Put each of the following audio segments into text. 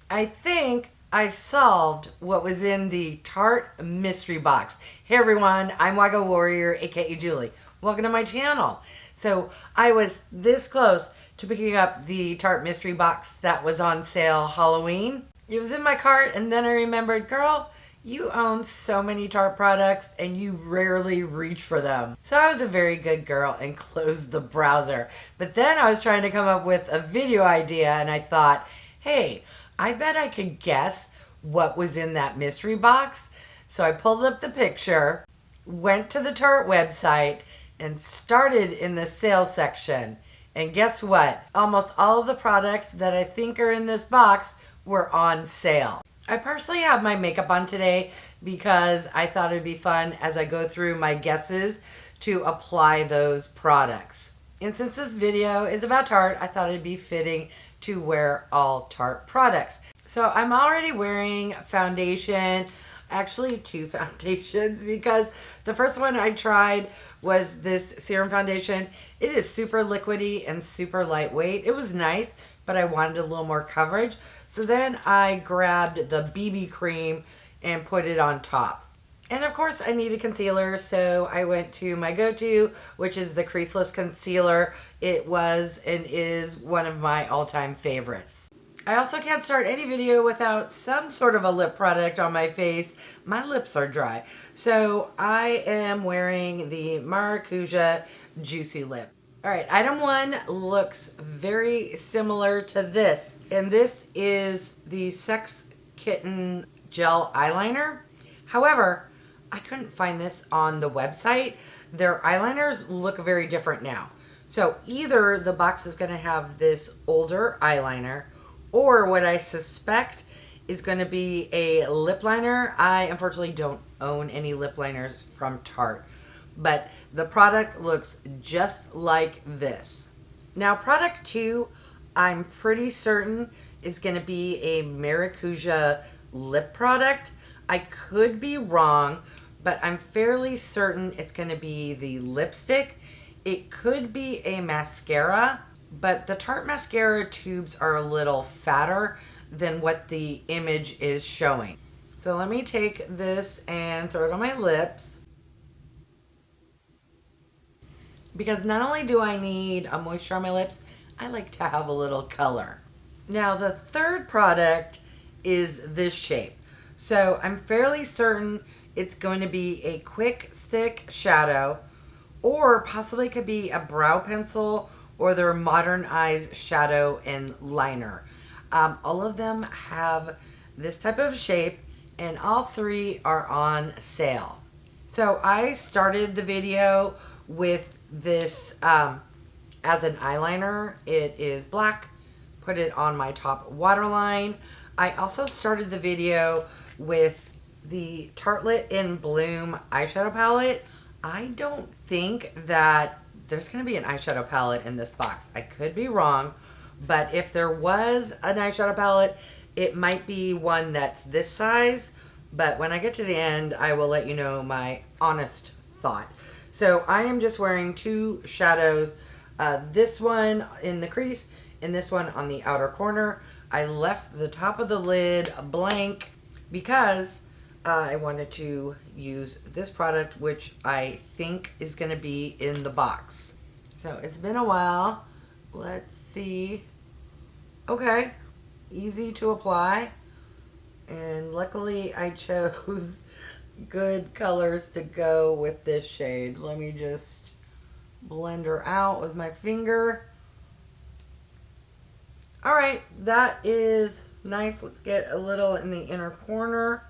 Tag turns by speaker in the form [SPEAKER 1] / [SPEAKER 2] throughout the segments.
[SPEAKER 1] I think I solved what was in the Tarte Mystery Box. Hey everyone, I'm wygowarrior, aka Julie. Welcome to my channel. So I was this close to picking up the Tarte Mystery Box that was on sale Halloween. It was in my cart and then I remembered, girl, you own so many Tarte products and you rarely reach for them. So I was a very good girl and closed the browser. But then I was trying to come up with a video idea and I thought, hey, I bet I could guess what was in that mystery box. So I pulled up the picture, went to the Tarte website, and started in the sales section. And guess what? Almost all of the products that I think are in this box were on sale. I partially have my makeup on today because I thought it'd be fun as I go through my guesses to apply those products. And since this video is about Tarte, I thought it'd be fitting to wear all Tarte products. So I'm already wearing foundation, actually 2 foundations, because the first one I tried was this Serum foundation. It is super liquidy and super lightweight. It was nice, but I wanted a little more coverage. So then I grabbed the BB cream and put it on top. And of course I needed concealer, so I went to my go-to, which is the Creaseless concealer. It was and is one of my all-time favorites. I also can't start any video without some sort of a lip product on my face. My lips are dry. So I am wearing the Maracuja Juicy Lip. Alright, item 1 looks very similar to this. And this is the Sex Kitten Gel Eyeliner. However, I couldn't find this on the website. Their eyeliners look very different now. So either the box is going to have this older eyeliner, or what I suspect is going to be a lip liner. I unfortunately don't own any lip liners from Tarte, but the product looks just like this. Now product 2, I'm pretty certain is going to be a Maracuja lip product. I could be wrong, but I'm fairly certain it's going to be the lipstick. It could be a mascara, but the Tarte mascara tubes are a little fatter than what the image is showing. So let me take this and throw it on my lips, because not only do I need a moisture on my lips, I like to have a little color. Now the third product is this shape. So I'm fairly certain it's going to be a quick stick shadow, or possibly could be a brow pencil or their Modern Eyes shadow and liner. All of them have this type of shape and all 3 are on sale. So I started the video with this as an eyeliner. It is black. Put it on my top waterline. I also started the video with the Tartelette in Bloom eyeshadow palette. I don't think that there's going to be an eyeshadow palette in this box. I could be wrong, but if there was an eyeshadow palette, it might be one that's this size. But when I get to the end, I will let you know my honest thought. So I am just wearing 2 shadows. This one in the crease and this one on the outer corner. I left the top of the lid blank because I wanted to use this product, which I think is going to be in the box. So it's been a while. Let's see. Okay, easy to apply. And luckily I chose good colors to go with this shade. Let me just blend her out with my finger. Alright, that is nice. Let's get a little in the inner corner.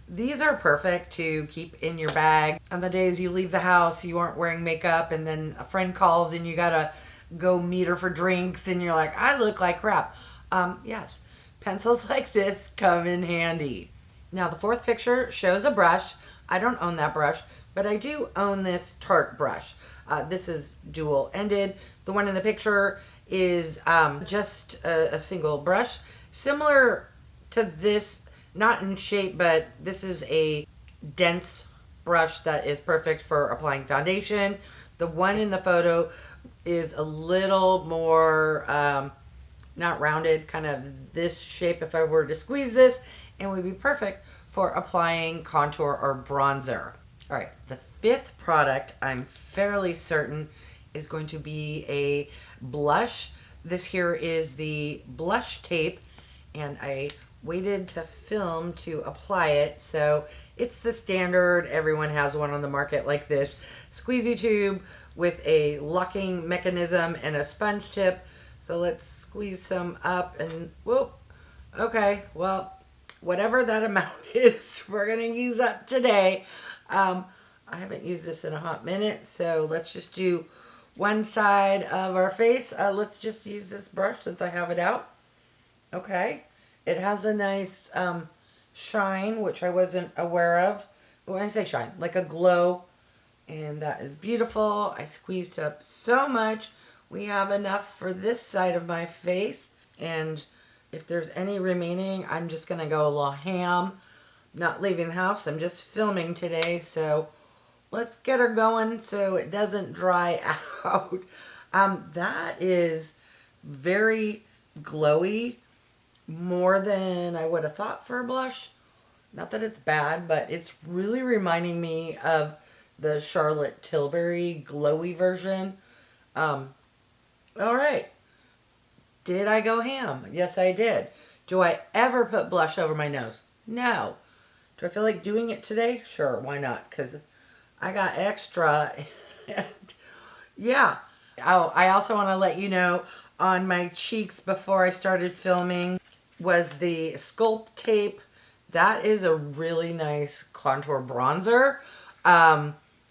[SPEAKER 1] These are perfect to keep in your bag. On the days you leave the house, you aren't wearing makeup, and then a friend calls and you gotta go meet her for drinks and you're like, I look like crap. Yes, pencils like this come in handy. Now the 4th picture shows a brush. I don't own that brush, but I do own this Tarte brush. This is dual ended. The one in the picture is just a single brush, similar to this, not in shape, but this is a dense brush that is perfect for applying foundation. The one in the photo is a little more not rounded, kind of this shape if I were to squeeze this, and would be perfect for applying contour or bronzer. All right, the fifth product I'm fairly certain is going to be a blush. This here is the blush tape, and I waited to film to apply it. So it's the standard, everyone has one on the market like this, squeezy tube with a locking mechanism and a sponge tip. So let's squeeze some up and whoop. Okay, well, whatever that amount is, we're gonna use up today. I haven't used this in a hot minute, so let's just do one side of our face. Let's just use this brush since I have it out. Okay, it has a nice shine, which I wasn't aware of. When I say shine, like a glow, and that is beautiful. I squeezed up so much. We have enough for this side of my face, and if there's any remaining, I'm just gonna go a little ham. Not leaving the house, I'm just filming today, so let's get her going so it doesn't dry out. That is very glowy, more than I would have thought for a blush. Not that it's bad, but it's really reminding me of the Charlotte Tilbury glowy version. All right. Did I go ham? Yes, I did. Do I ever put blush over my nose? No. Do I feel like doing it today? Sure, why not? Because I got extra. And yeah. Oh, I also want to let you know on my cheeks before I started filming was the Sculpt tape. That is a really nice contour bronzer.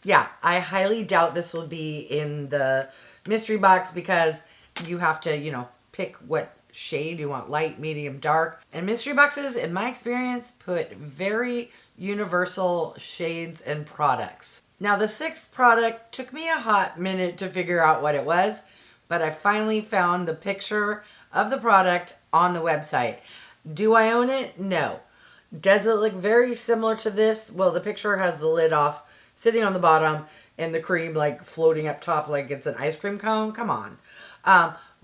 [SPEAKER 1] Yeah, I highly doubt this will be in the mystery box because you have to, you know, pick what shade you want, light, medium, dark. And mystery boxes, in my experience, put very universal shades and products. Now, the sixth product took me a hot minute to figure out what it was, but I finally found the picture of the product on the website. Do I own it? No. Does it look very similar to this? Well, the picture has the lid off, sitting on the bottom, and the cream like floating up top like it's an ice cream cone. Come on.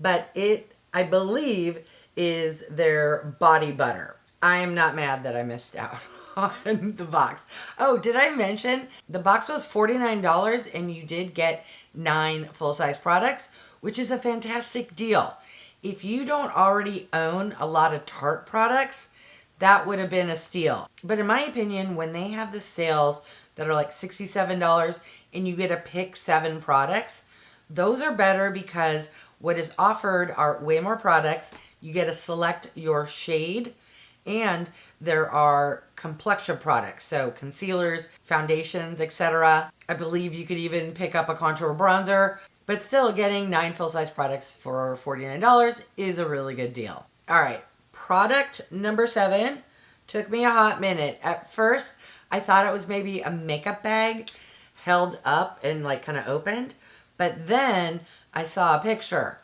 [SPEAKER 1] But it, I believe, is their body butter. I am not mad that I missed out on the box. Oh, did I mention the box was $49 and you did get 9 full-size products, which is a fantastic deal. If you don't already own a lot of Tarte products, that would have been a steal. But in my opinion, when they have the sales that are like $67 and you get to pick 7 products, those are better because what is offered are way more products. You get to select your shade, and there are complexion products, so concealers, foundations, etc. I believe you could even pick up a contour bronzer, but still getting 9 full-size products for $49 is a really good deal. All right, product number 7 took me a hot minute. At first, I thought it was maybe a makeup bag held up and like kind of opened, but then I saw a picture.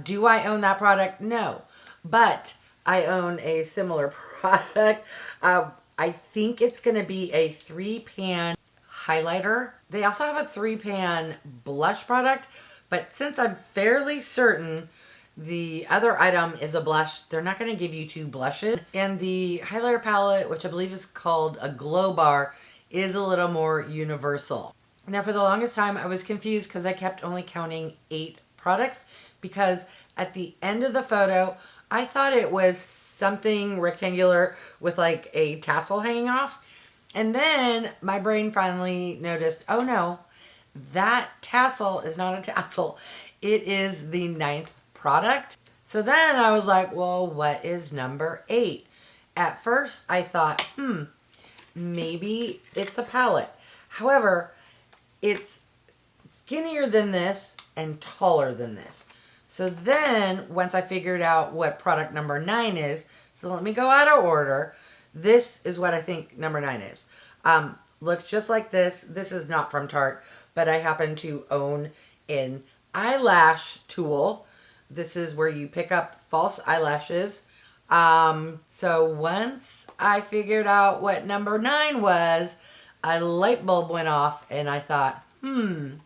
[SPEAKER 1] Do I own that product? No, but I own a similar product. I think it's going to be a 3-pan highlighter. They also have a 3-pan blush product, but since I'm fairly certain the other item is a blush, they're not going to give you 2 blushes. And the highlighter palette, which I believe is called a Glow Bar, is a little more universal. Now, for the longest time, I was confused because I kept only counting 8 products because at the end of the photo, I thought it was something rectangular with like a tassel hanging off. And then my brain finally noticed, oh no, that tassel is not a tassel. It is the 9th product. So then I was like, well, what is number 8? At first I thought, maybe it's a palette. However, it's skinnier than this and taller than this. So then once I figured out what product number 9 is, so let me go out of order. This is what I think number 9 is. Looks just like this. This is not from Tarte, but I happen to own an eyelash tool. This is where you pick up false eyelashes. So once I figured out what number 9 was, a light bulb went off and I thought, you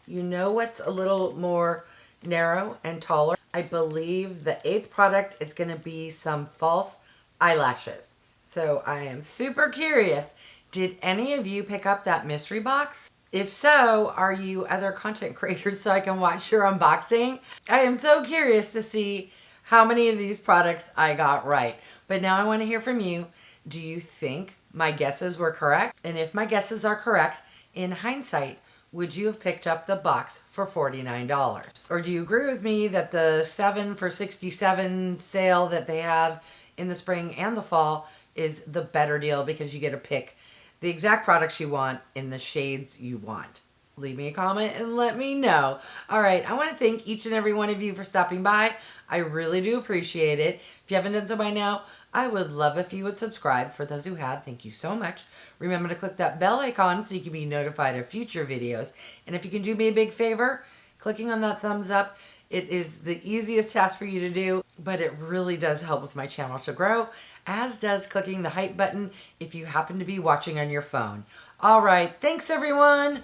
[SPEAKER 1] know what's a little more narrow and taller? I believe the 8th product is going to be some false eyelashes. So I am super curious. Did any of you pick up that mystery box? If so, are you other content creators so I can watch your unboxing? I am so curious to see how many of these products I got right. But now I want to hear from you. Do you think my guesses were correct? And if my guesses are correct, in hindsight, would you have picked up the box for $49? Or do you agree with me that the 7 for $67 sale that they have in the spring and the fall is the better deal because you get to pick the exact products you want in the shades you want? Leave me a comment and let me know. All right, I want to thank each and every one of you for stopping by. I really do appreciate it. If you haven't done so by now, I would love if you would subscribe. For those who have, thank you so much. Remember to click that bell icon so you can be notified of future videos. And if you can do me a big favor, clicking on that thumbs up, it is the easiest task for you to do, but it really does help with my channel to grow, as does clicking the hype button if you happen to be watching on your phone. All right, thanks everyone.